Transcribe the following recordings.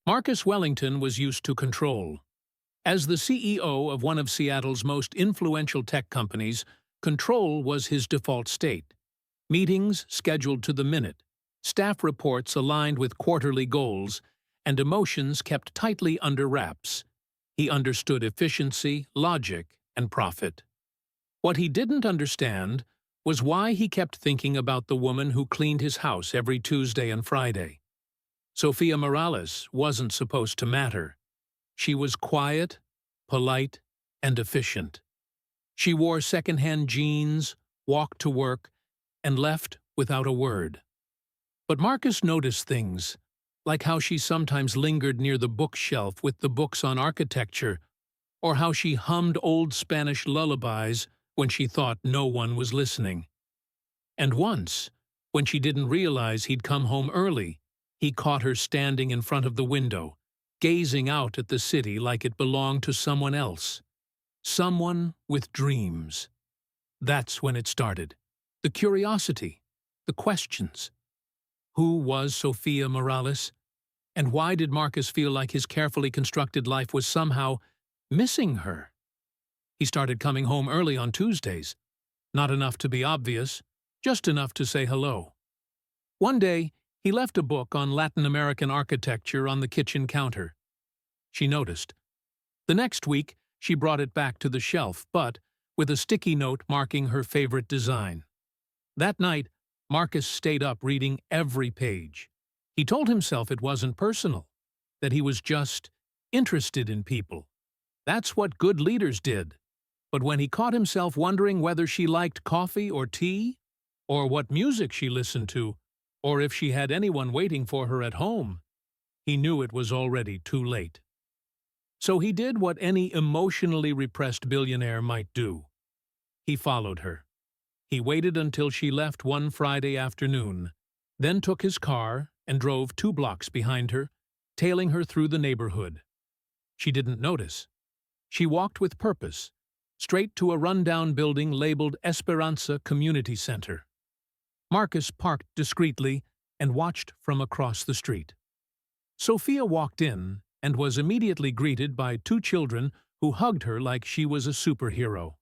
Marcus Wellington was used to control. As the CEO of one of Seattle's most influential tech companies, control was his default state. Meetings scheduled to the minute, staff reports aligned with quarterly goals, and emotions kept tightly under wraps. He understood efficiency, logic, and profit. What he didn't understand was why he kept thinking about the woman who cleaned his house every Tuesday and Friday. Sophia Morales wasn't supposed to matter. She was quiet, polite, and efficient. She wore second-hand jeans, walked to work, and left without a word. But Marcus noticed things, like how she sometimes lingered near the bookshelf with the books on architecture, or how she hummed old Spanish lullabies when she thought no one was listening. And once, when she didn't realize he'd come home early, he caught her standing in front of the window, gazing out at the city like it belonged to someone else. Someone with dreams. That's when it started. The curiosity, the questions. Who was Sophia Morales? And why did Marcus feel like his carefully constructed life was somehow missing her? He started coming home early on Tuesdays. Not enough to be obvious, just enough to say hello. One day, he left a book on Latin American architecture on the kitchen counter. She noticed. The next week, she brought it back to the shelf, but with a sticky note marking her favorite design. That night, Marcus stayed up reading every page. He told himself it wasn't personal, that he was just interested in people. That's what good leaders did. But when he caught himself wondering whether she liked coffee or tea, or what music she listened to, or if she had anyone waiting for her at home, he knew it was already too late. So he did what any emotionally repressed billionaire might do. He followed her. He waited until she left one Friday afternoon, then took his car and drove 2 blocks behind her, tailing her through the neighborhood. She didn't notice. She walked with purpose, straight to a rundown building labeled Esperanza Community Center. Marcus parked discreetly and watched from across the street. Sophia walked in and was immediately greeted by 2 children who hugged her like she was a superhero.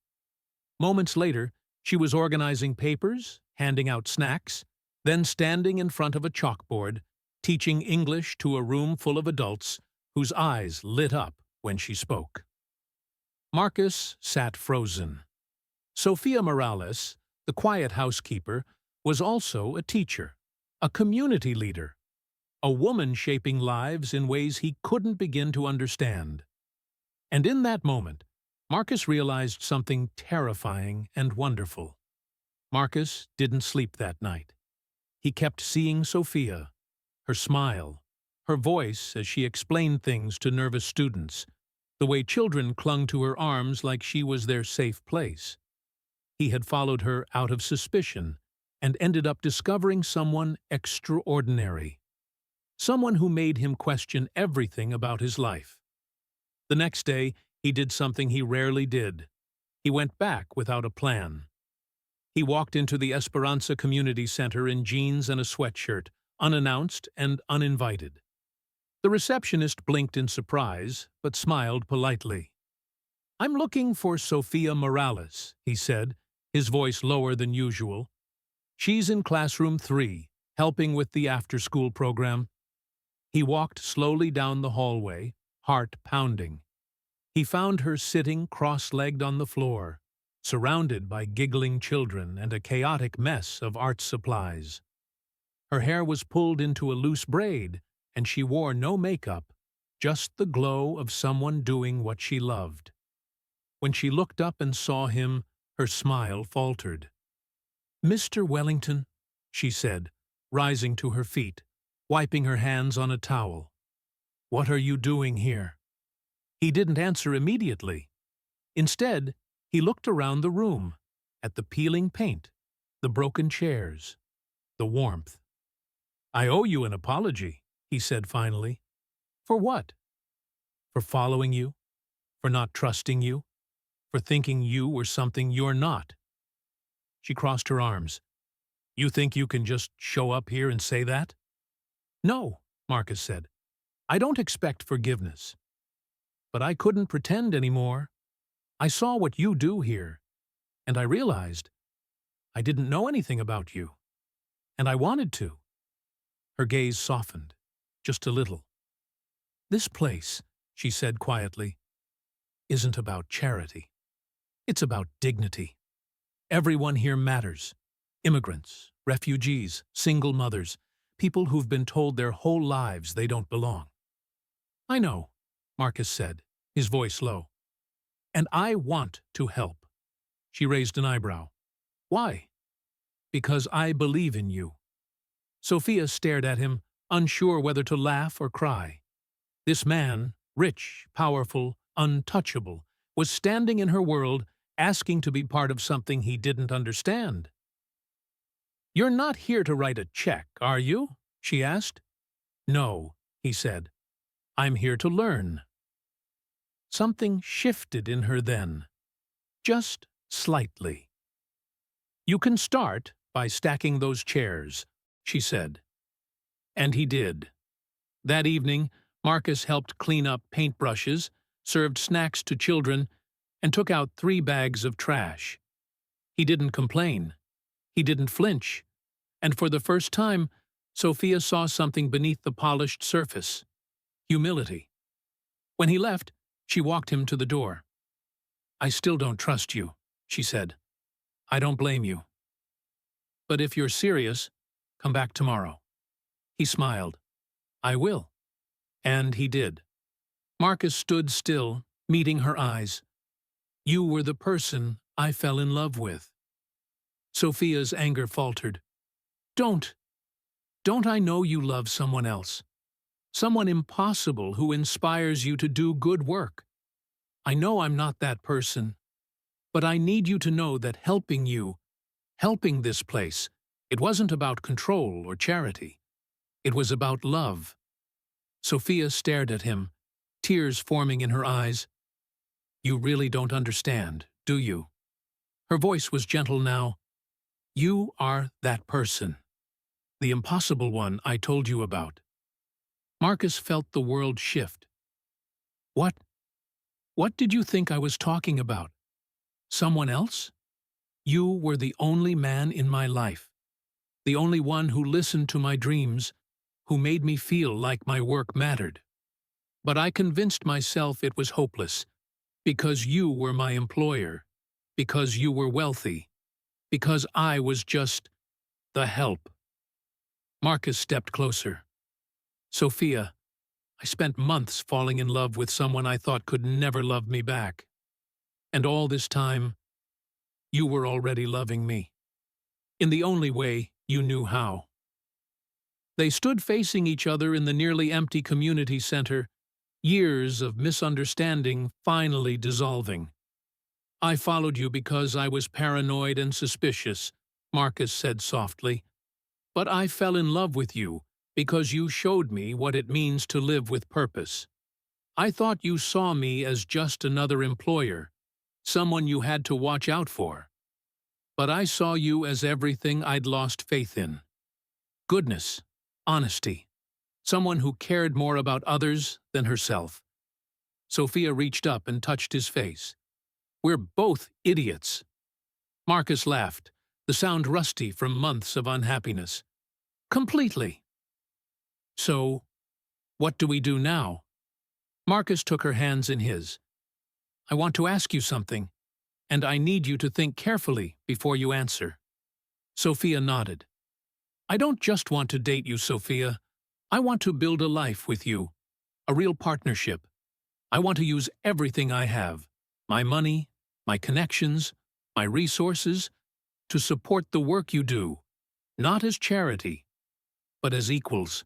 Moments later, she was organizing papers, handing out snacks, then standing in front of a chalkboard, teaching English to a room full of adults whose eyes lit up when she spoke. Marcus sat frozen. Sophia Morales, the quiet housekeeper, was also a teacher, a community leader, a woman shaping lives in ways he couldn't begin to understand. And in that moment, Marcus realized something terrifying and wonderful. Marcus didn't sleep that night. He kept seeing Sophia, her smile, her voice as she explained things to nervous students, the way children clung to her arms like she was their safe place. He had followed her out of suspicion and ended up discovering someone extraordinary. Someone who made him question everything about his life. The next day, he did something he rarely did. He went back without a plan. He walked into the Esperanza Community Center in jeans and a sweatshirt, unannounced and uninvited. The receptionist blinked in surprise, but smiled politely. "I'm looking for Sophia Morales," he said, his voice lower than usual. "She's in classroom 3, helping with the after-school program." He walked slowly down the hallway, heart pounding. He found her sitting cross-legged on the floor, surrounded by giggling children and a chaotic mess of art supplies. Her hair was pulled into a loose braid, and she wore no makeup, just the glow of someone doing what she loved. When she looked up and saw him, her smile faltered. "Mr. Wellington," she said, rising to her feet, wiping her hands on a towel. "What are you doing here?" He didn't answer immediately. Instead, he looked around the room, at the peeling paint, the broken chairs, the warmth. "I owe you an apology," he said finally. "For what?" "For following you, for not trusting you, for thinking you were something you're not." She crossed her arms. "You think you can just show up here and say that?" "No," Marcus said. I don't expect forgiveness. But I couldn't pretend anymore. I saw what you do here, and I realized I didn't know anything about you, and I wanted to. Her gaze softened, just a little. This place, she said quietly, isn't about charity. It's about dignity. Everyone here matters. Immigrants, refugees, single mothers, people who've been told their whole lives they don't belong. I know, Marcus said, his voice low. And I want to help. She raised an eyebrow. Why? Because I believe in you. Sophia stared at him, unsure whether to laugh or cry. This man, rich, powerful, untouchable, was standing in her world, asking to be part of something he didn't understand. You're not here to write a check, are you? She asked. No, he said. I'm here to learn. Something shifted in her then, just slightly. You can start by stacking those chairs, she said. And he did. That evening, Marcus helped clean up paintbrushes, served snacks to children, and took out 3 bags of trash. He didn't complain. He didn't flinch. And for the first time, Sophia saw something beneath the polished surface. Humility. When he left, she walked him to the door. I still don't trust you, she said. I don't blame you. But if you're serious, come back tomorrow. He smiled. I will. And he did. Marcus stood still, meeting her eyes. You were the person I fell in love with. Sophia's anger faltered. Don't I know you love someone else? Someone impossible who inspires you to do good work. I know I'm not that person, but I need you to know that helping this place, it wasn't about control or charity. It was about love. Sophia stared at him, tears forming in her eyes. You really don't understand, do you? Her voice was gentle now. You are that person. The impossible one I told you about. Marcus felt the world shift. What did you think I was talking about? Someone else? You were the only man in my life. The only one who listened to my dreams, who made me feel like my work mattered. But I convinced myself it was hopeless, because you were my employer, because you were wealthy, because I was just the help. Marcus stepped closer. Sophia, I spent months falling in love with someone I thought could never love me back. And all this time, you were already loving me. In the only way you knew how. They stood facing each other in the nearly empty community center, years of misunderstanding finally dissolving. I followed you because I was paranoid and suspicious, Marcus said softly. But I fell in love with you because you showed me what it means to live with purpose. I thought you saw me as just another employer, someone you had to watch out for. But I saw you as everything I'd lost faith in. Goodness, honesty, someone who cared more about others than herself. Sophia reached up and touched his face. We're both idiots. Marcus laughed, the sound rusty from months of unhappiness. Completely. So, what do we do now? Marcus took her hands in his. I want to ask you something, and I need you to think carefully before you answer. Sophia nodded. I don't just want to date you, Sophia. I want to build a life with you, a real partnership. I want to use everything I have, my money, my connections, my resources, to support the work you do, not as charity, but as equals,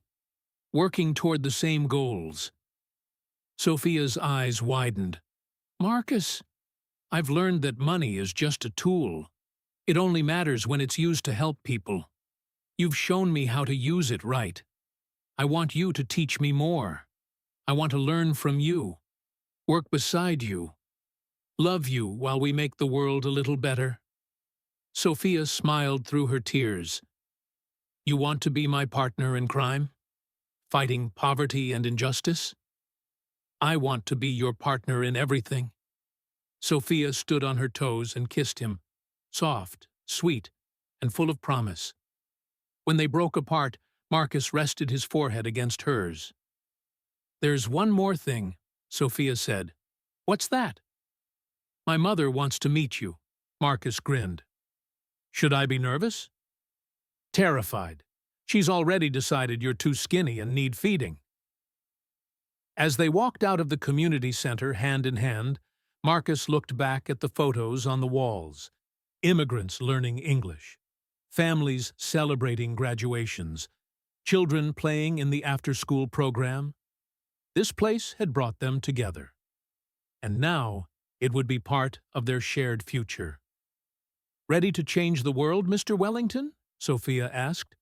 working toward the same goals. Sophia's eyes widened. Marcus, I've learned that money is just a tool. It only matters when it's used to help people. You've shown me how to use it right. I want you to teach me more. I want to learn from you, work beside you, love you while we make the world a little better. Sophia smiled through her tears. You want to be my partner in crime? fighting poverty and injustice? I want to be your partner in everything." Sophia stood on her toes and kissed him, soft, sweet, and full of promise. When they broke apart, Marcus rested his forehead against hers. "There's one more thing," Sophia said. "What's that?" "My mother wants to meet you." Marcus grinned. "Should I be nervous?" "Terrified. She's already decided you're too skinny and need feeding." As they walked out of the community center hand in hand, Marcus looked back at the photos on the walls. Immigrants learning English, families celebrating graduations, children playing in the after-school program. This place had brought them together. And now it would be part of their shared future. "Ready to change the world, Mr. Wellington?" Sophia asked.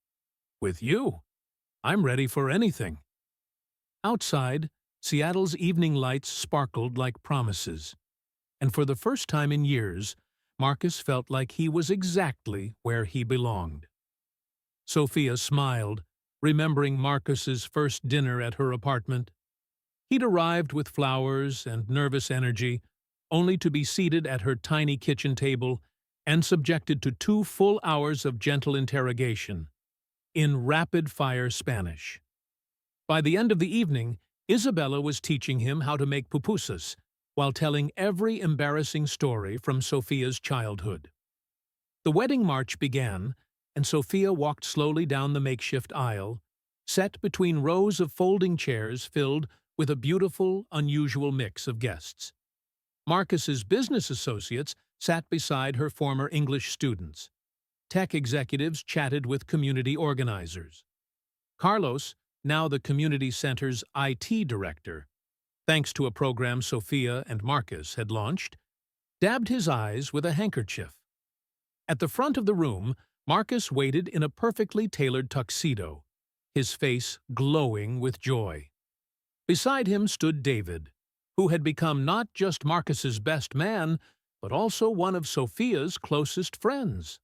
"With you. I'm ready for anything." Outside, Seattle's evening lights sparkled like promises. And for the first time in years, Marcus felt like he was exactly where he belonged. Sophia smiled, remembering Marcus's first dinner at her apartment. He'd arrived with flowers and nervous energy, only to be seated at her tiny kitchen table and subjected to 2 full hours of gentle interrogation, in rapid-fire Spanish. By the end of the evening, Isabella was teaching him how to make pupusas, while telling every embarrassing story from Sophia's childhood. The wedding march began, and Sophia walked slowly down the makeshift aisle, set between rows of folding chairs filled with a beautiful, unusual mix of guests. Marcus's business associates sat beside her former English students. Tech executives chatted with community organizers. Carlos, now the community center's IT director, thanks to a program Sophia and Marcus had launched, dabbed his eyes with a handkerchief. At the front of the room, Marcus waited in a perfectly tailored tuxedo, his face glowing with joy. Beside him stood David, who had become not just Marcus's best man, but also one of Sophia's closest friends,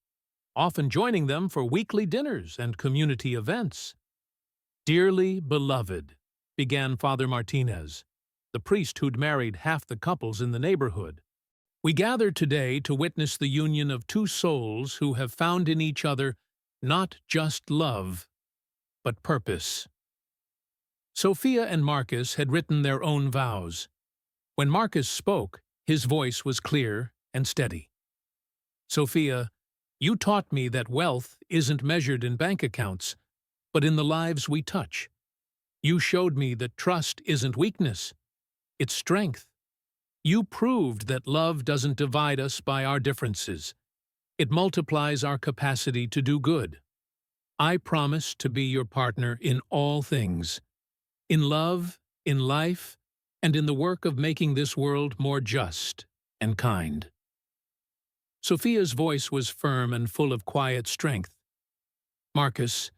often joining them for weekly dinners and community events. "Dearly beloved," began Father Martinez, the priest who'd married half the couples in the neighborhood, "we gather today to witness the union of 2 souls who have found in each other not just love, but purpose." Sophia and Marcus had written their own vows. When Marcus spoke, his voice was clear and steady. "Sophia, you taught me that wealth isn't measured in bank accounts, but in the lives we touch. You showed me that trust isn't weakness, it's strength. You proved that love doesn't divide us by our differences. It multiplies our capacity to do good. I promise to be your partner in all things, in love, in life, and in the work of making this world more just and kind." Sophia's voice was firm and full of quiet strength. "Marcus,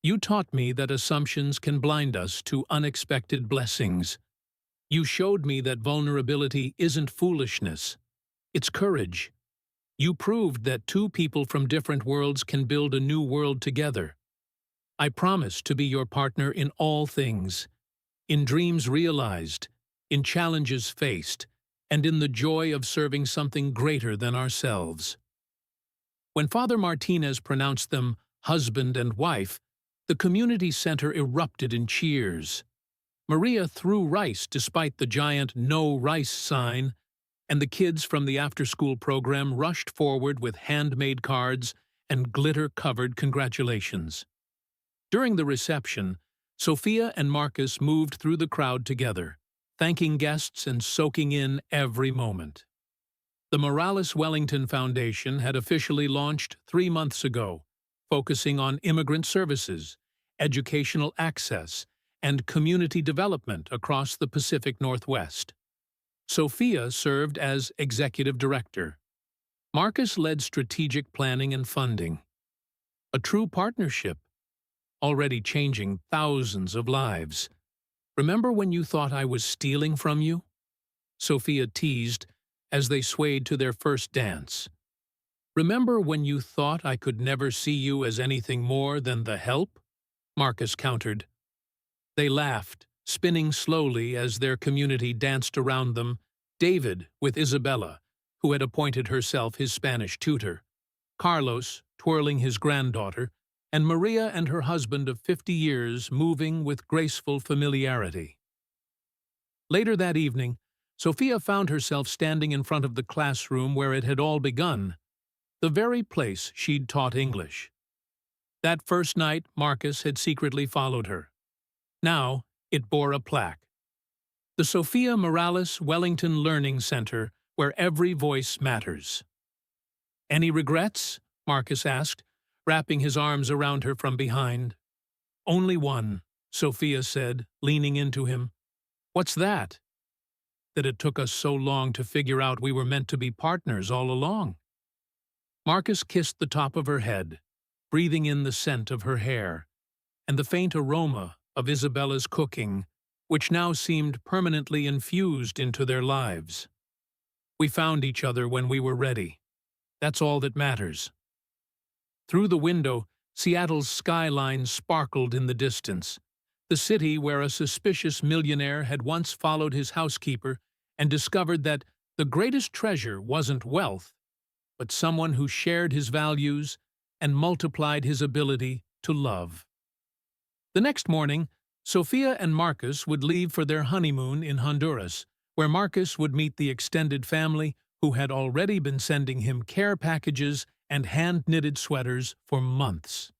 you taught me that assumptions can blind us to unexpected blessings. You showed me that vulnerability isn't foolishness, it's courage. You proved that 2 people from different worlds can build a new world together. I promise to be your partner in all things, in dreams realized, in challenges faced, and in the joy of serving something greater than ourselves." When Father Martinez pronounced them husband and wife, the community center erupted in cheers. Maria threw rice despite the giant "No Rice" sign, and the kids from the after-school program rushed forward with handmade cards and glitter-covered congratulations. During the reception, Sophia and Marcus moved through the crowd together, thanking guests and soaking in every moment. The Morales Wellington Foundation had officially launched 3 months ago, focusing on immigrant services, educational access, and community development across the Pacific Northwest. Sophia served as executive director. Marcus led strategic planning and funding. A true partnership, already changing thousands of lives. "Remember when you thought I was stealing from you?" Sophia teased as they swayed to their first dance. "Remember when you thought I could never see you as anything more than the help?" Marcus countered. They laughed, spinning slowly as their community danced around them, David with Isabella, who had appointed herself his Spanish tutor, Carlos twirling his granddaughter, and Maria and her husband of 50 years moving with graceful familiarity. Later that evening, Sophia found herself standing in front of the classroom where it had all begun, the very place she'd taught English. That first night, Marcus had secretly followed her. Now, it bore a plaque. The Sophia Morales Wellington Learning Center, where every voice matters. "Any regrets?" Marcus asked, wrapping his arms around her from behind. "Only one," Sophia said, leaning into him. "What's that?" "That it took us so long to figure out we were meant to be partners all along." Marcus kissed the top of her head, breathing in the scent of her hair, and the faint aroma of Isabella's cooking, which now seemed permanently infused into their lives. "We found each other when we were ready. That's all that matters." Through the window, Seattle's skyline sparkled in the distance, the city where a suspicious millionaire had once followed his housekeeper and discovered that the greatest treasure wasn't wealth, but someone who shared his values and multiplied his ability to love. The next morning, Sophia and Marcus would leave for their honeymoon in Honduras, where Marcus would meet the extended family who had already been sending him care packages and hand-knitted sweaters for months.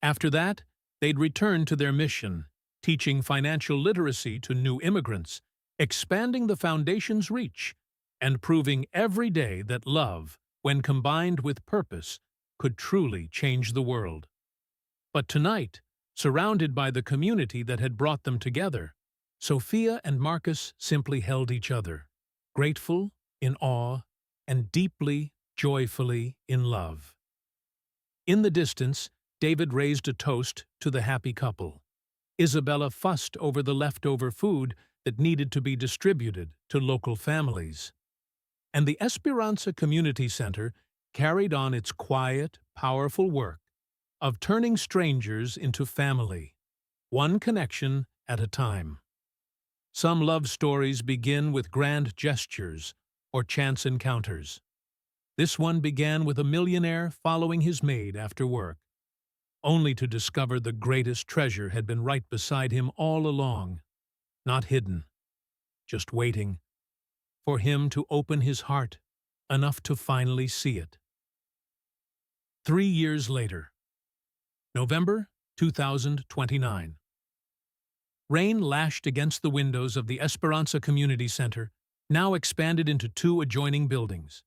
After that, they'd return to their mission, teaching financial literacy to new immigrants, expanding the foundation's reach, and proving every day that love, when combined with purpose, could truly change the world. But tonight, surrounded by the community that had brought them together, Sophia and Marcus simply held each other, grateful, in awe, and deeply, joyfully in love. In the distance, David raised a toast to the happy couple. Isabella fussed over the leftover food that needed to be distributed to local families. And the Esperanza Community Center carried on its quiet, powerful work of turning strangers into family, one connection at a time. Some love stories begin with grand gestures or chance encounters. This one began with a millionaire following his maid after work, only to discover the greatest treasure had been right beside him all along, not hidden, just waiting for him to open his heart enough to finally see it. 3 years later, November 2029. Rain lashed against the windows of the Esperanza Community Center, now expanded into 2 adjoining buildings.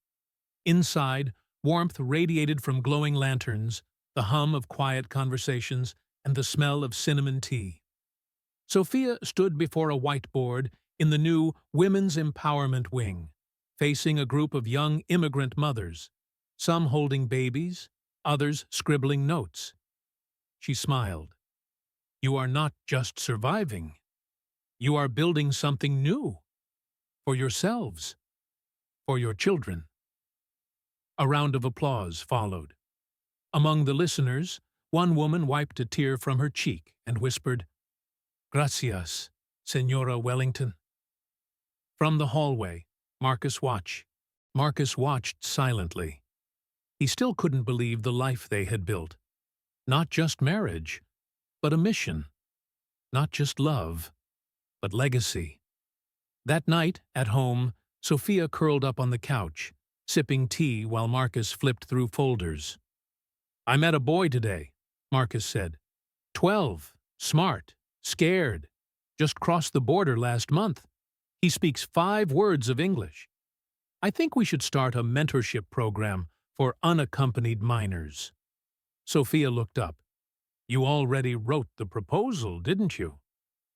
Inside, warmth radiated from glowing lanterns, the hum of quiet conversations, and the smell of cinnamon tea. Sophia stood before a whiteboard in the new Women's Empowerment Wing, facing a group of young immigrant mothers, some holding babies, others scribbling notes. She smiled. "You are not just surviving. You are building something new. For yourselves. For your children." A round of applause followed. Among the listeners, one woman wiped a tear from her cheek and whispered, "Gracias, Señora Wellington." From the hallway, Marcus watched silently. He still couldn't believe the life they had built. Not just marriage, but a mission. Not just love, but legacy. That night, at home, Sophia curled up on the couch, sipping tea while Marcus flipped through folders. "I met a boy today," Marcus said. 12, smart, scared, just crossed the border last month. He speaks 5 words of English. I think we should start a mentorship program for unaccompanied minors." Sophia looked up. "You already wrote the proposal, didn't you?"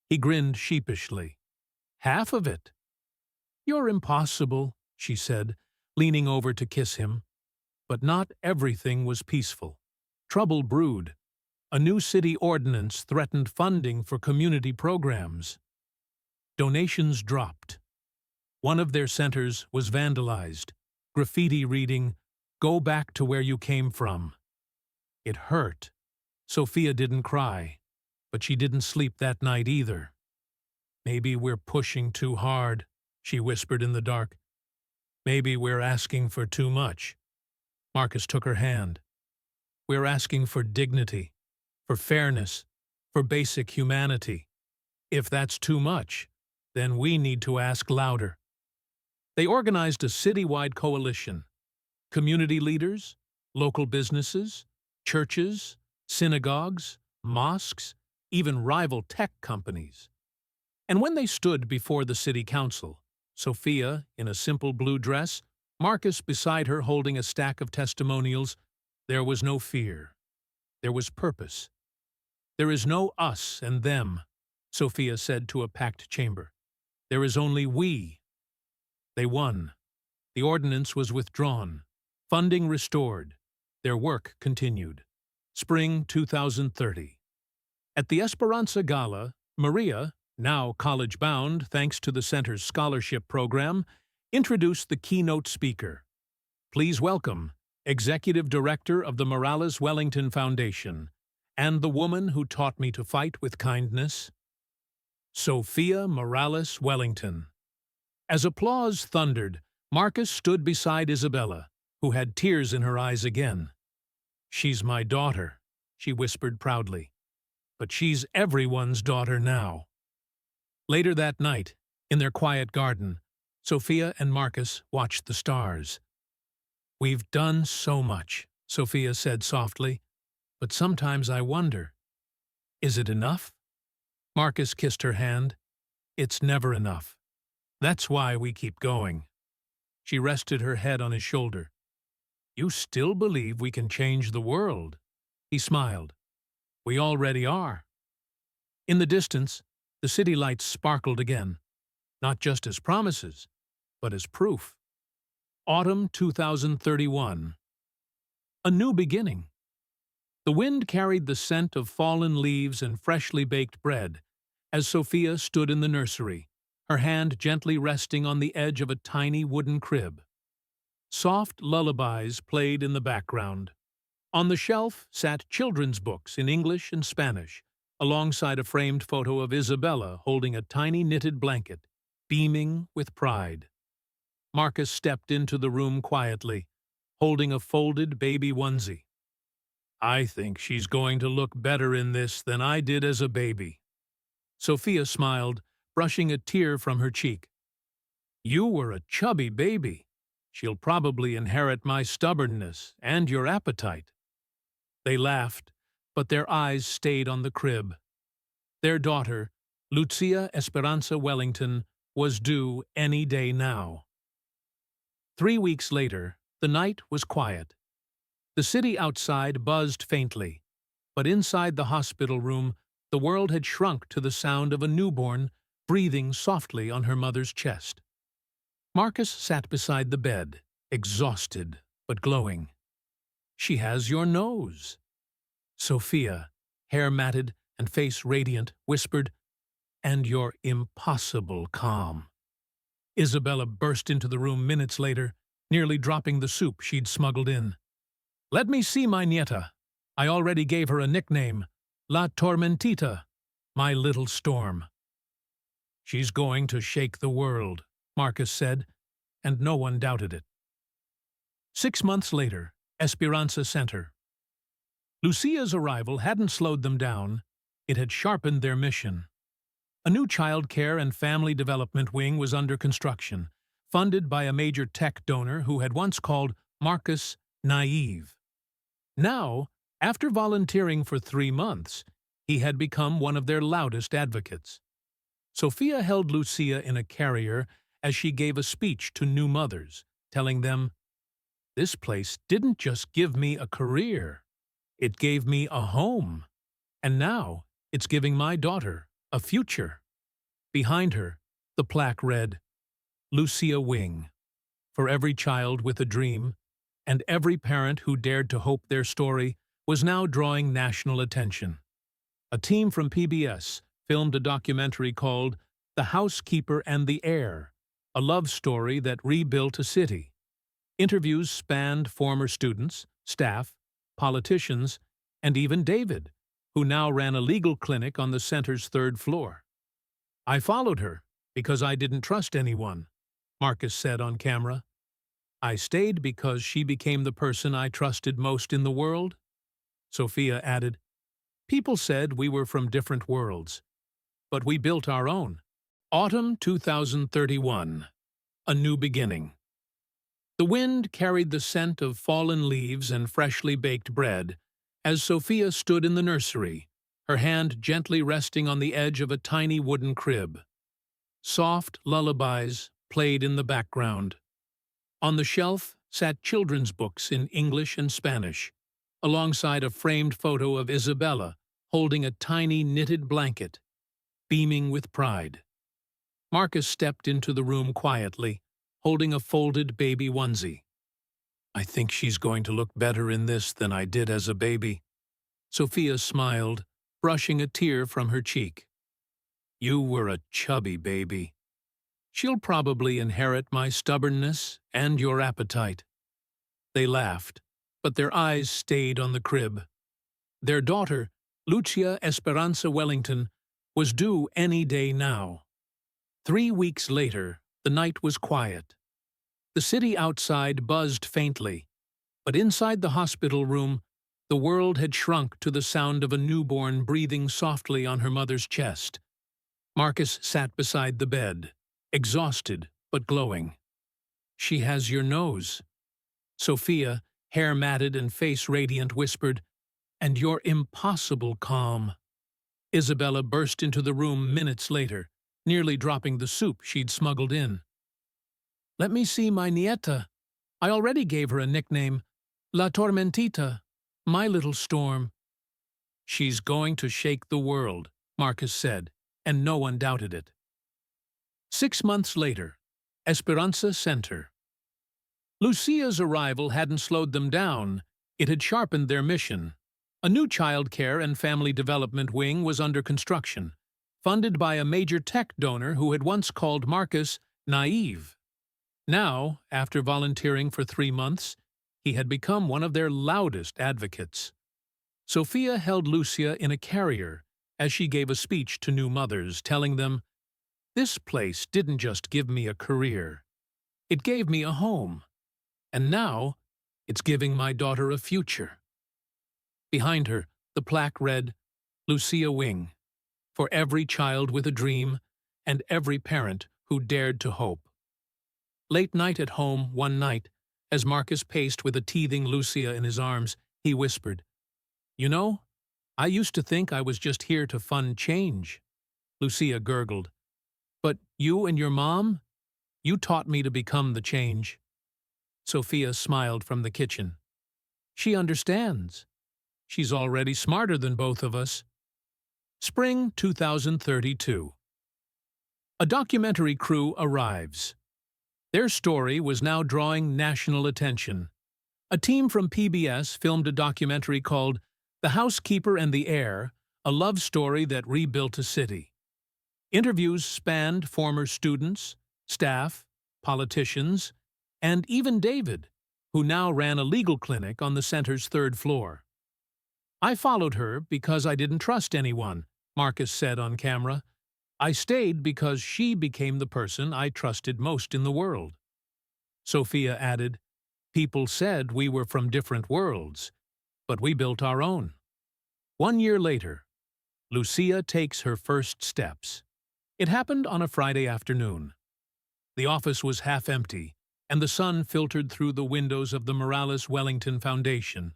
He grinned sheepishly. "Half of it." "You're impossible," she said, leaning over to kiss him. But not everything was peaceful. Trouble brewed. A new city ordinance threatened funding for community programs. Donations dropped. One of their centers was vandalized, graffiti reading, "Go back to where you came from." It hurt. Sophia didn't cry. But she didn't sleep that night either. "Maybe we're pushing too hard," she whispered in the dark. "Maybe we're asking for too much." Marcus took her hand. "We're asking for dignity, for fairness, for basic humanity. If that's too much, then we need to ask louder." They organized a citywide coalition. Community leaders, local businesses, churches, synagogues, mosques, even rival tech companies. And when they stood before the city council, Sophia in a simple blue dress, Marcus beside her holding a stack of testimonials, there was no fear. There was purpose. "There is no us and them," Sophia said to a packed chamber. "There is only we." They won. The ordinance was withdrawn. Funding restored. Their work continued. Spring 2030. At the Esperanza Gala, Maria, now college-bound thanks to the center's scholarship program, introduced the keynote speaker. Please welcome Executive Director of the Morales Wellington Foundation and the woman who taught me to fight with kindness, Sophia Morales Wellington. As applause thundered, Marcus stood beside Isabella, who had tears in her eyes again. "She's my daughter," she whispered proudly. "But she's everyone's daughter now." Later that night, in their quiet garden, Sophia and Marcus watched the stars. "We've done so much," Sophia said softly, "but sometimes I wonder, is it enough?" Marcus kissed her hand. "It's never enough. That's why we keep going." She rested her head on his shoulder. "You still believe we can change the world?" He smiled. "We already are." In the distance, the city lights sparkled again, not just as promises, but as proof. Autumn 2031. A new beginning. The wind carried the scent of fallen leaves and freshly baked bread as Sophia stood in the nursery, her hand gently resting on the edge of a tiny wooden crib. Soft lullabies played in the background. On the shelf sat children's books in English and Spanish, alongside a framed photo of Isabella holding a tiny knitted blanket, beaming with pride. Marcus stepped into the room quietly, holding a folded baby onesie. "I think she's going to look better in this than I did as a baby." Sophia smiled, brushing a tear from her cheek. "You were a chubby baby. She'll probably inherit my stubbornness and your appetite." They laughed, but their eyes stayed on the crib. Their daughter, Lucia Esperanza Wellington, was due any day now. 3 weeks later, the night was quiet. The city outside buzzed faintly, but inside the hospital room, the world had shrunk to the sound of a newborn breathing softly on her mother's chest. Marcus sat beside the bed, exhausted but glowing. "She has your nose." Sophia, hair matted and face radiant, whispered, "And your impossible calm." Isabella burst into the room minutes later, nearly dropping the soup she'd smuggled in. "Let me see my nieta. I already gave her a nickname, La Tormentita, my little storm." "She's going to shake the world," Marcus said, and no one doubted it. 6 months later, Esperanza Center. Lucia's arrival hadn't slowed them down. It had sharpened their mission. A new child care and family development wing was under construction, funded by a major tech donor who had once called Marcus naive. Now, after volunteering for 3 months, he had become one of their loudest advocates. Sophia held Lucia in a carrier as she gave a speech to new mothers, telling them, "This place didn't just give me a career, it gave me a home. And now it's giving my daughter a future." Behind her, the plaque read, "Lucia Wing, for every child with a dream," and every parent who dared to hope their story was now drawing national attention. A team from PBS filmed a documentary called The Housekeeper and the Heir, a love story that rebuilt a city. Interviews spanned former students, staff, politicians, and even David, who now ran a legal clinic on the center's third floor. I followed her because I didn't trust anyone, Marcus said on camera. I stayed because she became the person I trusted most in the world, Sophia added. People said we were from different worlds, but we built our own. Autumn 2031. A new beginning. The wind carried the scent of fallen leaves and freshly baked bread as Sophia stood in the nursery, her hand gently resting on the edge of a tiny wooden crib. Soft lullabies played in the background. On the shelf sat children's books in English and Spanish, alongside a framed photo of Isabella holding a tiny knitted blanket, beaming with pride. Marcus stepped into the room quietly, holding a folded baby onesie. I think she's going to look better in this than I did as a baby. Sophia smiled, brushing a tear from her cheek. You were a chubby baby. She'll probably inherit my stubbornness and your appetite. They laughed, but their eyes stayed on the crib. Their daughter, Lucia Esperanza Wellington, was due any day now. 3 weeks later, the night was quiet. The city outside buzzed faintly, but inside the hospital room, the world had shrunk to the sound of a newborn breathing softly on her mother's chest. Marcus sat beside the bed, exhausted but glowing. She has your nose. Sophia, hair matted and face radiant, whispered, and you're impossible calm. Isabella burst into the room minutes later, nearly dropping the soup she'd smuggled in. Let me see my nieta. I already gave her a nickname, La Tormentita, my little storm. She's going to shake the world, Marcus said, and no one doubted it. 6 months later, Esperanza Center. Lucia's arrival hadn't slowed them down, it had sharpened their mission. A new child care and family development wing was under construction, funded by a major tech donor who had once called Marcus naive. Now, after volunteering for 3 months, he had become one of their loudest advocates. Sophia held Lucia in a carrier as she gave a speech to new mothers, telling them, "This place didn't just give me a career. It gave me a home. And now, it's giving my daughter a future." Behind her, the plaque read, Lucia Wing, for every child with a dream and every parent who dared to hope. Late night at home one night, as Marcus paced with a teething Lucia in his arms, he whispered, "You know, I used to think I was just here to fund change." Lucia gurgled. "But you and your mom? You taught me to become the change." Sophia smiled from the kitchen. "She understands. She's already smarter than both of us." Spring 2032. A documentary crew arrives. Their story was now drawing national attention. A team from PBS filmed a documentary called The Housekeeper and the Heir, a love story that rebuilt a city. Interviews spanned former students, staff, politicians, and even David, who now ran a legal clinic on the center's third floor. I followed her because I didn't trust anyone, Marcus said on camera. I stayed because she became the person I trusted most in the world. Sophia added, people said we were from different worlds, but we built our own. 1 year later, Lucia takes her first steps. It happened on a Friday afternoon. The office was half empty, and the sun filtered through the windows of the Morales Wellington Foundation.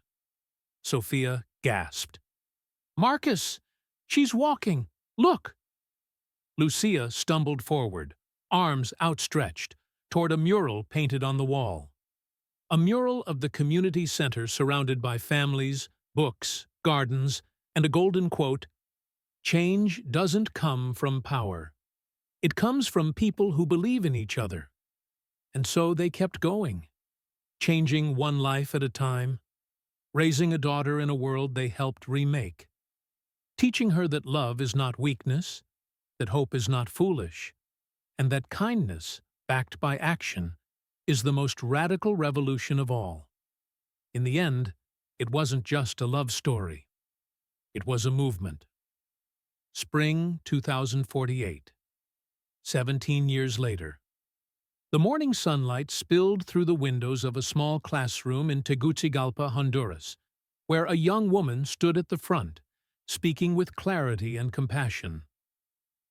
Sophia gasped. "Marcus! She's walking! Look!" Lucia stumbled forward, arms outstretched, toward a mural painted on the wall. A mural of the community center surrounded by families, books, gardens, and a golden quote, "Change doesn't come from power. It comes from people who believe in each other." And so they kept going, changing one life at a time, raising a daughter in a world they helped remake, teaching her that love is not weakness, that hope is not foolish, and that kindness, backed by action, is the most radical revolution of all. In the end, it wasn't just a love story. It was a movement. Spring 2048. 17 years later. The morning sunlight spilled through the windows of a small classroom in Tegucigalpa, Honduras, where a young woman stood at the front, speaking with clarity and compassion.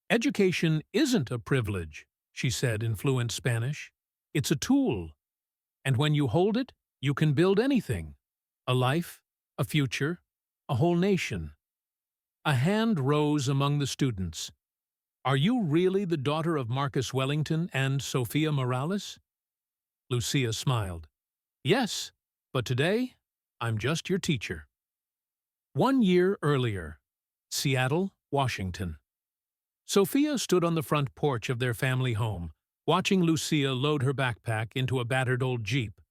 "Education isn't a privilege," she said in fluent Spanish. "It's a tool. And when you hold it, you can build anything. A life, a future, a whole nation." A hand rose among the students. "Are you really the daughter of Marcus Wellington and Sophia Morales?" Lucia smiled. "Yes, but today, I'm just your teacher." 1 year earlier, Seattle, Washington. Sophia stood on the front porch of their family home, watching Lucia load her backpack into a battered old Jeep.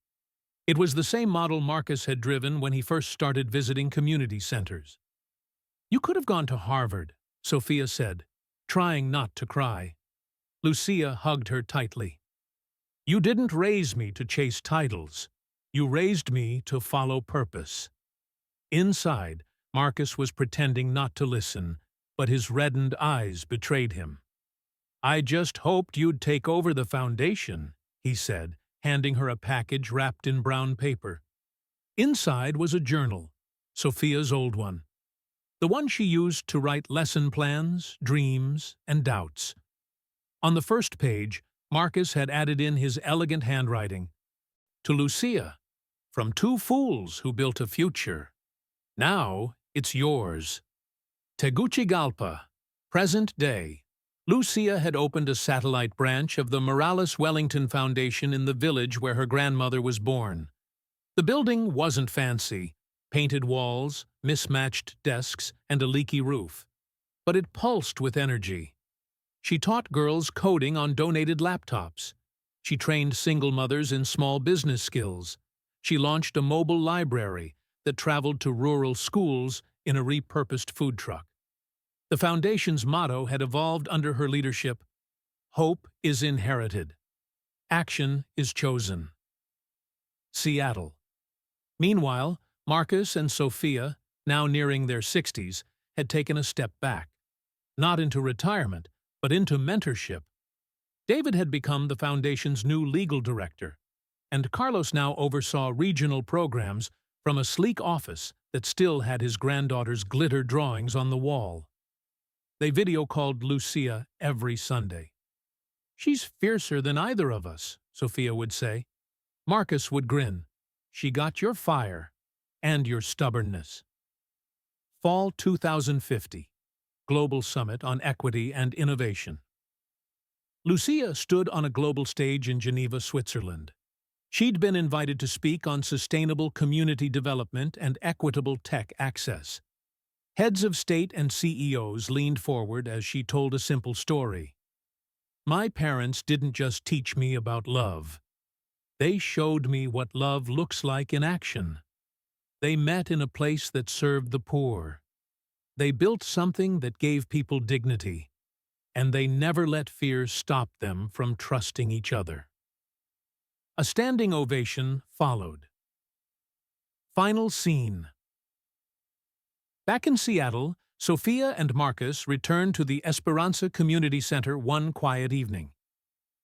It was the same model Marcus had driven when he first started visiting community centers. "You could have gone to Harvard," Sophia said, trying not to cry. Lucia hugged her tightly. "You didn't raise me to chase titles. You raised me to follow purpose." Inside, Marcus was pretending not to listen, but his reddened eyes betrayed him. "I just hoped you'd take over the foundation," he said, handing her a package wrapped in brown paper. Inside was a journal, Sophia's old one. The one she used to write lesson plans, dreams, and doubts. On the first page, Marcus had added in his elegant handwriting. "To Lucia, from two fools who built a future. Now it's yours." Tegucigalpa, present day. Lucia had opened a satellite branch of the Morales Wellington Foundation in the village where her grandmother was born. The building wasn't fancy, painted walls, mismatched desks, and a leaky roof. But it pulsed with energy. She taught girls coding on donated laptops. She trained single mothers in small business skills. She launched a mobile library that traveled to rural schools in a repurposed food truck. The foundation's motto had evolved under her leadership: "Hope is inherited. Action is chosen." Seattle. Meanwhile, Marcus and Sophia, now nearing their 60s, had taken a step back. Not into retirement, but into mentorship. David had become the foundation's new legal director, and Carlos now oversaw regional programs from a sleek office that still had his granddaughter's glitter drawings on the wall. They video-called Lucia every Sunday. "She's fiercer than either of us," Sophia would say. Marcus would grin. "She got your fire and your stubbornness." Fall 2050. Global Summit on Equity and Innovation. Lucia stood on a global stage in Geneva, Switzerland. She'd been invited to speak on sustainable community development and equitable tech access. Heads of state and CEOs leaned forward as she told a simple story. "My parents didn't just teach me about love. They showed me what love looks like in action. They met in a place that served the poor. They built something that gave people dignity, and they never let fear stop them from trusting each other." A standing ovation followed. Final scene. Back in Seattle, Sophia and Marcus returned to the Esperanza Community Center one quiet evening.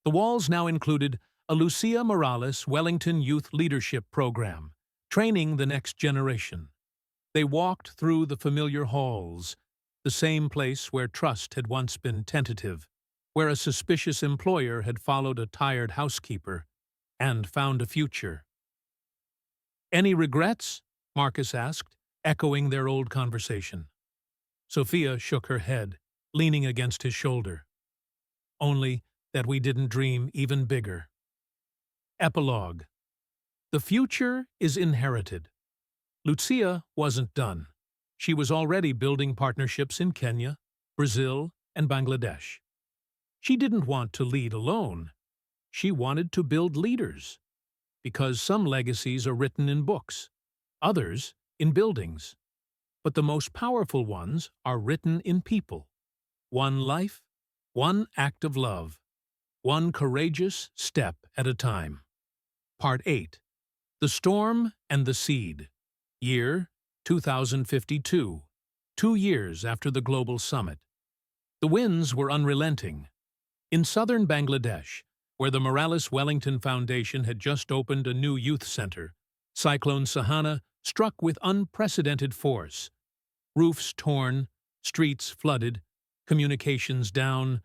The walls now included a Lucia Morales Wellington Youth Leadership Program, training the next generation. They walked through the familiar halls, the same place where trust had once been tentative, where a suspicious employer had followed a tired housekeeper and found a future. "Any regrets?" Marcus asked, echoing their old conversation. Sophia shook her head, leaning against his shoulder. "Only that we didn't dream even bigger." Epilogue. The future is inherited. Lucia wasn't done. She was already building partnerships in Kenya, Brazil, and Bangladesh. She didn't want to lead alone. She wanted to build leaders. Because some legacies are written in books, others in buildings. But the most powerful ones are written in people. One life, one act of love, one courageous step at a time. Part 8. The Storm and the Seed. Year 2052. 2 years after the global summit. The winds were unrelenting. In southern Bangladesh, where the Morales Wellington Foundation had just opened a new youth center, Cyclone Sahana struck with unprecedented force. Roofs torn, streets flooded, communications down,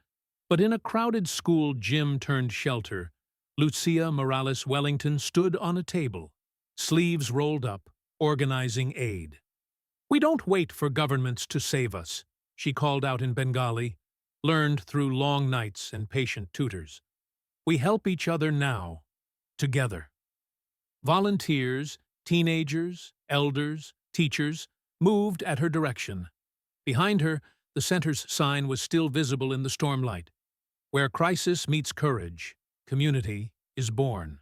but in a crowded school gym turned shelter, Lucia Morales Wellington stood on a table, sleeves rolled up, organizing aid. "We don't wait for governments to save us," she called out in Bengali, learned through long nights and patient tutors. "We help each other now, together." Volunteers, teenagers, elders, teachers moved at her direction. Behind her, the center's sign was still visible in the stormlight. "Where crisis meets courage, community is born."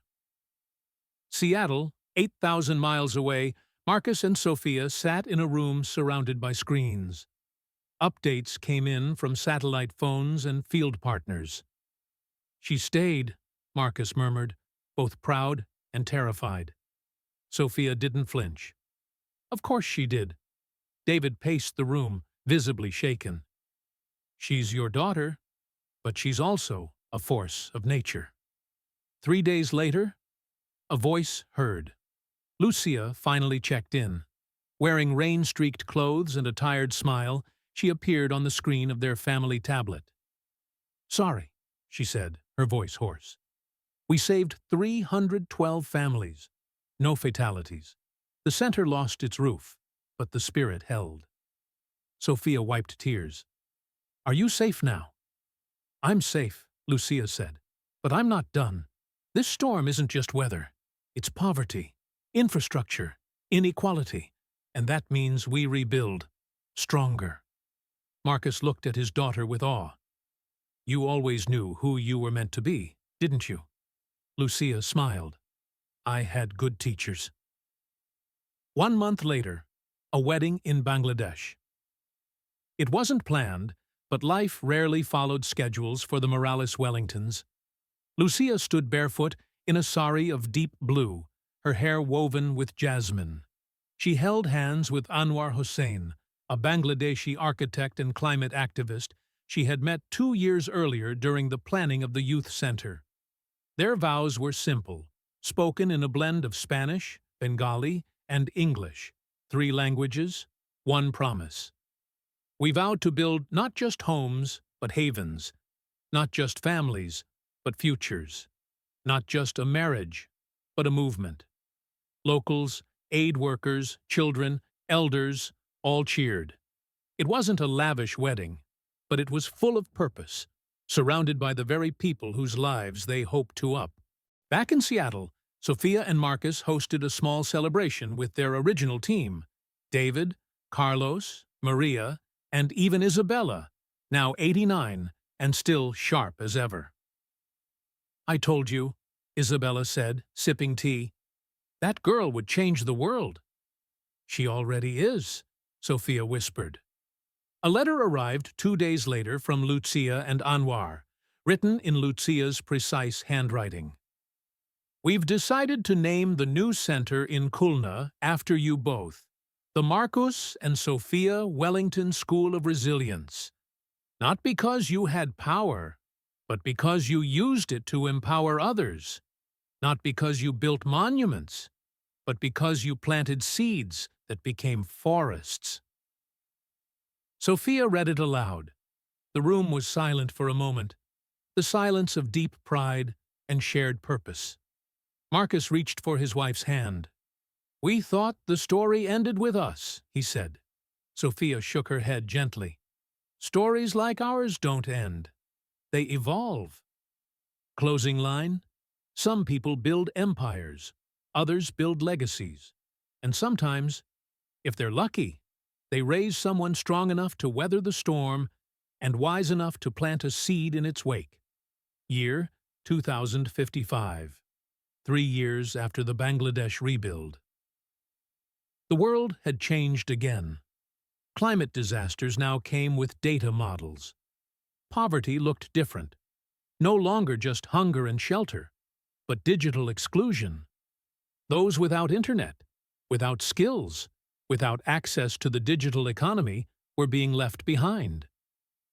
Seattle, 8,000 miles away, Marcus and Sophia sat in a room surrounded by screens. Updates came in from satellite phones and field partners. "She stayed," Marcus murmured, both proud and terrified. Sophia didn't flinch. "Of course she did." David paced the room, visibly shaken. "She's your daughter, but she's also a force of nature." 3 days later, a voice heard. Lucia finally checked in. Wearing rain-streaked clothes and a tired smile, she appeared on the screen of their family tablet. "Sorry," she said, her voice hoarse. "We saved 312 families. No fatalities. The center lost its roof, but the spirit held." Sophia wiped tears. "Are you safe now?" "I'm safe," Lucia said, "but I'm not done. This storm isn't just weather. It's poverty, infrastructure, inequality, and that means we rebuild, stronger." Marcus looked at his daughter with awe. "You always knew who you were meant to be, didn't you?" Lucia smiled. "I had good teachers." 1 month later, a wedding in Bangladesh. It wasn't planned, but life rarely followed schedules for the Morales Wellingtons. Lucia stood barefoot in a sari of deep blue, her hair woven with jasmine. She held hands with Anwar Hossain, a Bangladeshi architect and climate activist she had met 2 years earlier during the planning of the youth center. Their vows were simple, spoken in a blend of Spanish, Bengali, and English, 3 languages, 1 promise. "We vowed to build not just homes, but havens, not just families, but futures, not just a marriage, but a movement." Locals, aid workers, children, elders, all cheered. It wasn't a lavish wedding, but it was full of purpose, surrounded by the very people whose lives they hoped to up. Back in Seattle, Sophia and Marcus hosted a small celebration with their original team: David, Carlos, Maria, and even Isabella, now 89 and still sharp as ever. "I told you," Isabella said, sipping tea. "That girl would change the world." "She already is," Sophia whispered. A letter arrived 2 days later from Lucia and Anwar, written in Lucia's precise handwriting. "We've decided to name the new center in Khulna after you both, the Marcus and Sophia Wellington School of Resilience. Not because you had power, but because you used it to empower others. Not because you built monuments, but because you planted seeds that became forests." Sophia read it aloud. The room was silent for a moment, the silence of deep pride and shared purpose. Marcus reached for his wife's hand. "We thought the story ended with us," he said. Sophia shook her head gently. "Stories like ours don't end. They evolve." Closing line: "Some people build empires, others build legacies, and sometimes, if they're lucky, they raise someone strong enough to weather the storm and wise enough to plant a seed in its wake." Year 2055, 3 years after the Bangladesh rebuild. The world had changed again. Climate disasters now came with data models. Poverty looked different. No longer just hunger and shelter, but digital exclusion. Those without internet, without skills, without access to the digital economy were being left behind.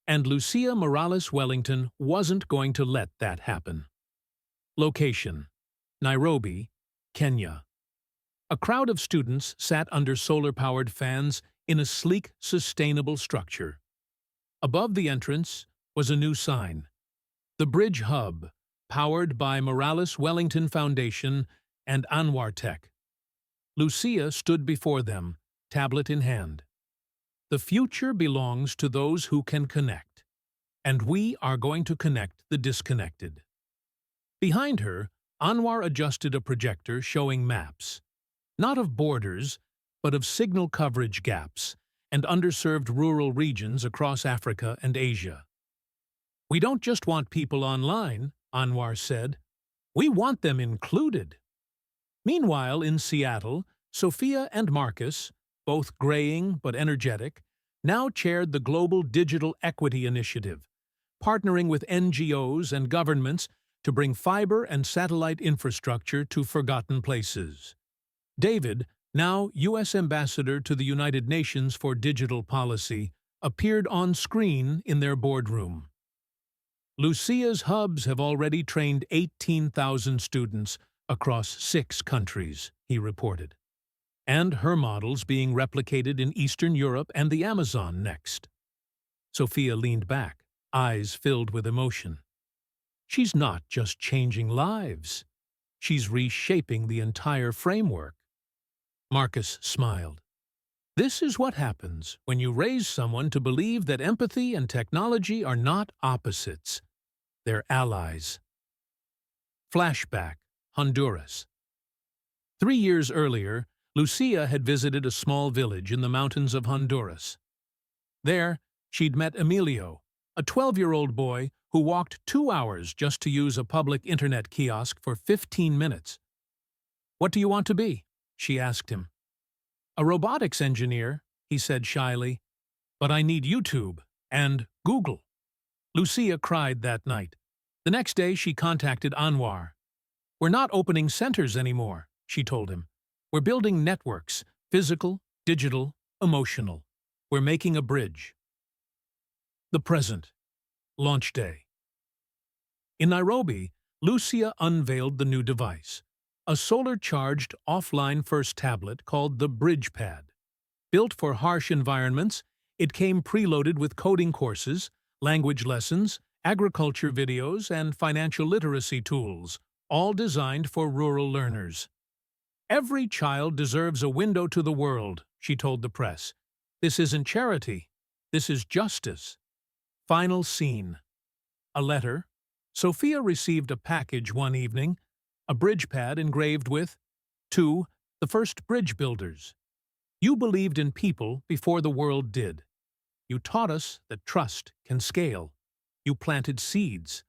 And Lucia Morales Wellington wasn't going to let that happen. Location: Nairobi, Kenya. A crowd of students sat under solar-powered fans in a sleek, sustainable structure. Above the entrance was a new sign: The Bridge Hub, powered by Morales Wellington Foundation and Anwar Tech. Lucia stood before them, tablet in hand. The future belongs to those who can connect, and we are going to connect the disconnected. Behind her, Anwar adjusted a projector showing maps, not of borders, but of signal coverage gaps and underserved rural regions across Africa and Asia. "We don't just want people online," Anwar said. "We want them included." Meanwhile, in Seattle, Sophia and Marcus, both graying but energetic, now chaired the Global Digital Equity Initiative, partnering with NGOs and governments to bring fiber and satellite infrastructure to forgotten places. David, now U.S. Ambassador to the United Nations for Digital Policy, appeared on screen in their boardroom. Lucia's hubs have already trained 18,000 students across 6 countries, he reported. And her models being replicated in Eastern Europe and the Amazon next. Sophia leaned back, eyes filled with emotion. She's not just changing lives. She's reshaping the entire framework. Marcus smiled. This is what happens when you raise someone to believe that empathy and technology are not opposites. They're allies. Flashback, Honduras. 3 years earlier, Lucia had visited a small village in the mountains of Honduras. There, she'd met Emilio, a 12-year-old boy who walked 2 hours just to use a public internet kiosk for 15 minutes. "What do you want to be?" she asked him. "A robotics engineer," he said shyly. "But I need YouTube and Google." Lucia cried that night. The next day she contacted Anwar. "We're not opening centers anymore," she told him. "We're building networks, physical, digital, emotional. We're making a bridge." The present. Launch day. In Nairobi, Lucia unveiled the new device, a solar-charged offline-first tablet called the Bridge Pad. Built for harsh environments, it came preloaded with coding courses, language lessons, agriculture videos, and financial literacy tools, all designed for rural learners. "Every child deserves a window to the world," she told the press. "This isn't charity. This is justice." Final scene. A letter. Sophia received a package one evening, a bridge pad engraved with, "To the first bridge builders. You believed in people before the world did. You taught us that trust can scale. You planted seeds.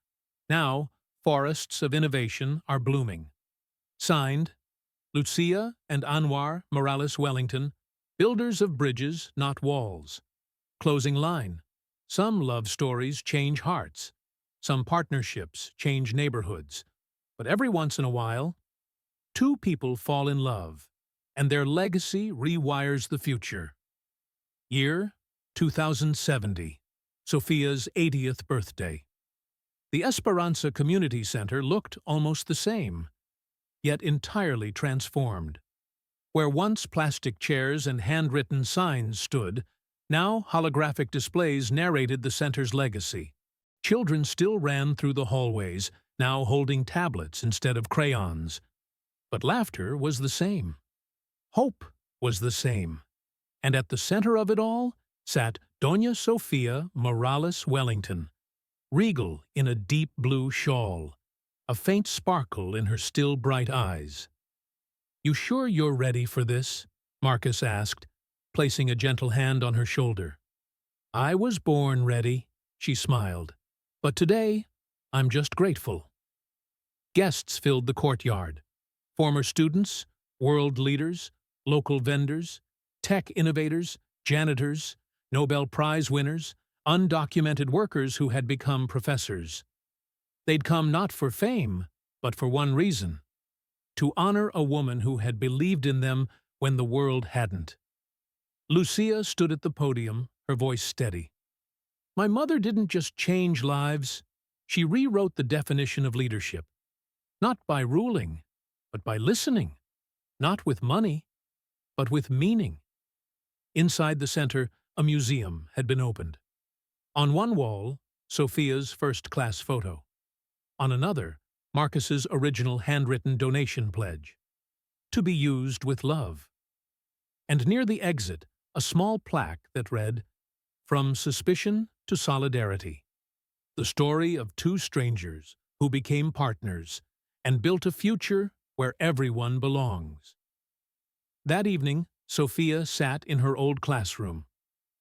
Now, forests of innovation are blooming." Signed, Lucia and Anwar Morales Wellington, builders of bridges, not walls. Closing line. Some love stories change hearts. Some partnerships change neighborhoods. But every once in a while, 2 people fall in love, and their legacy rewires the future. Year 2070, Sophia's 80th birthday. The Esperanza Community Center looked almost the same, yet entirely transformed. Where once plastic chairs and handwritten signs stood, now holographic displays narrated the center's legacy. Children still ran through the hallways, now holding tablets instead of crayons. But laughter was the same. Hope was the same. And at the center of it all sat Doña Sophia Morales Wellington, regal in a deep blue shawl, a faint sparkle in her still bright eyes. "You sure you're ready for this?" Marcus asked, placing a gentle hand on her shoulder. "I was born ready," she smiled. "But today, I'm just grateful." Guests filled the courtyard. Former students, world leaders, local vendors, tech innovators, janitors, Nobel Prize winners, undocumented workers who had become professors. They'd come not for fame, but for one reason: to honor a woman who had believed in them when the world hadn't. Lucia stood at the podium, her voice steady. My mother didn't just change lives, she rewrote the definition of leadership. Not by ruling, but by listening. Not with money, but with meaning. Inside the center, a museum had been opened. On one wall, Sophia's first-class photo. On another, Marcus's original handwritten donation pledge. To be used with love. And near the exit, a small plaque that read, From Suspicion to Solidarity. The story of two strangers who became partners and built a future where everyone belongs. That evening, Sophia sat in her old classroom,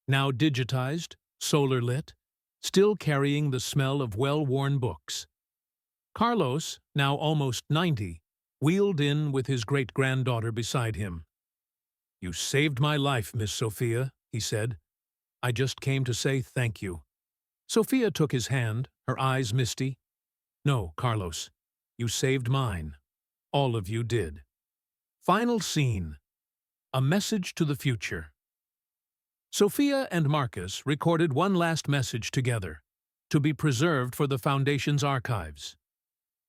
now digitized, solar-lit, still carrying the smell of well-worn books. Carlos, now almost 90, wheeled in with his great-granddaughter beside him. You saved my life, Miss Sophia, he said. I just came to say thank you. Sophia took his hand, her eyes misty. No, Carlos, you saved mine. All of you did. Final scene. A message to the future. Sophia and Marcus recorded one last message together, to be preserved for the Foundation's archives.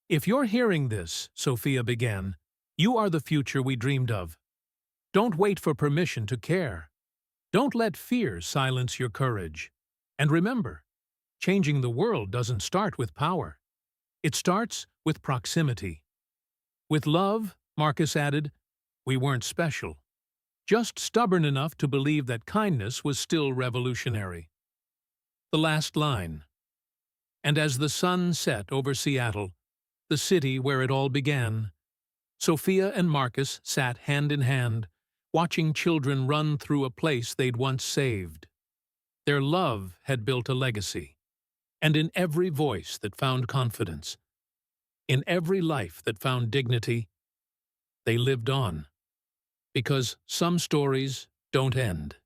If you're hearing this, Sophia began, you are the future we dreamed of. Don't wait for permission to care. Don't let fear silence your courage. And remember, changing the world doesn't start with power. It starts with proximity. With love, Marcus added, we weren't special. Just stubborn enough to believe that kindness was still revolutionary. The last line. And as the sun set over Seattle, the city where it all began, Sophia and Marcus sat hand in hand, watching children run through a place they'd once saved. Their love had built a legacy, and in every voice that found confidence, in every life that found dignity, they lived on. Because some stories don't end.